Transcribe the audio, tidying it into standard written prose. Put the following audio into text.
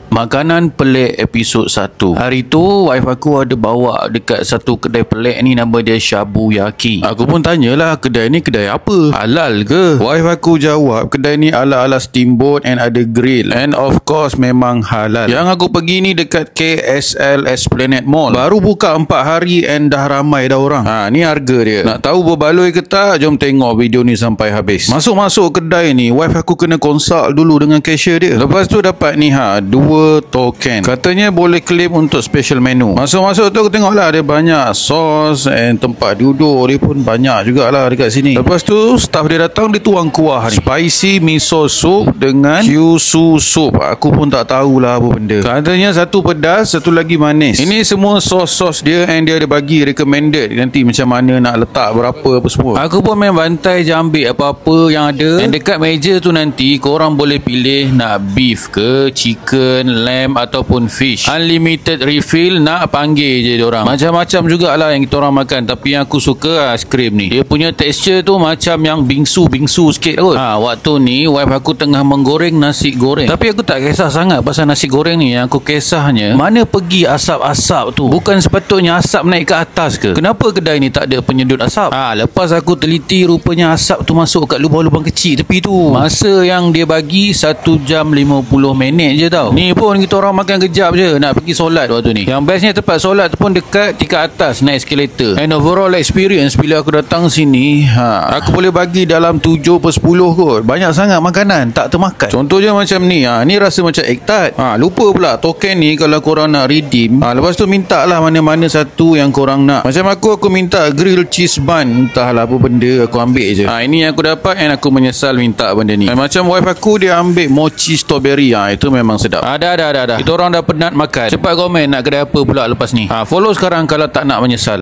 Makanan pelik episod 1. Hari tu wife aku ada bawa dekat satu kedai pelik ni, nama dia Shabu Yaki. Aku pun tanyalah, kedai ni kedai apa? Halal ke? Wife aku jawab kedai ni ala-ala steamboat and ada grill. And of course memang halal. Yang aku pergi ni dekat KSL Esplanade Mall. Baru buka 4 hari and dah ramai dah orang. Ni harga dia. Nak tahu berbaloi ke tak? Jom tengok video ni sampai habis. Masuk kedai ni, wife aku kena consult dulu dengan cashier dia. Lepas tu dapat ni 2 token. Katanya boleh claim untuk special menu. Masuk tu aku tengok lah, ada banyak sos and tempat duduk dia pun banyak jugalah dekat sini. Lepas tu staff dia datang, dia tuang kuah ni, spicy miso soup dengan kyusu soup. Aku pun tak tahulah apa benda. Katanya satu pedas, satu lagi manis. Ini semua sos dia and dia ada bagi recommended nanti macam mana nak letak berapa apa semua. Aku pun main bantai je ambil apa-apa yang ada. And dekat meja tu nanti korang boleh pilih nak beef ke, chicken, lamb ataupun fish. Unlimited refill, nak panggil je diorang. Macam-macam jugalah yang kita orang makan. Tapi yang aku suka aiskrim ni, dia punya tekstur tu macam yang bingsu sikit kot. Waktu ni wife aku tengah menggoreng nasi goreng. Tapi aku tak kisah sangat pasal nasi goreng ni. Yang aku kisahnya, mana pergi asap-asap tu? Bukan sepatutnya asap naik ke atas ke? Kenapa kedai ni tak ada penyedut asap? Lepas aku teliti, rupanya asap tu masuk kat lubang-lubang kecil tepi tu. Masa yang dia bagi 1 jam 50 minit je tau. Ni pun kita orang makan kejap je nak pergi solat waktu ni. Yang bestnya tempat solat pun dekat tingkat atas naik escalator. And overall experience bila aku datang sini, aku boleh bagi dalam 7/10 kot. Banyak sangat makanan, tak termakan. Contohnya macam ni, ni rasa macam egg tart. Lupa pula token ni kalau korang nak redeem. Lepas tu minta lah mana-mana satu yang korang nak. Macam aku minta grill cheese bun. Entahlah apa benda, aku ambil je. Ini yang aku dapat and aku menyesal minta benda ni. Macam wife aku, dia ambil mochi strawberry. Itu memang sedap. Dah. Kita orang dah penat makan. Cepat komen nak kedai apa pula lepas ni. Follow sekarang kalau tak nak menyesal.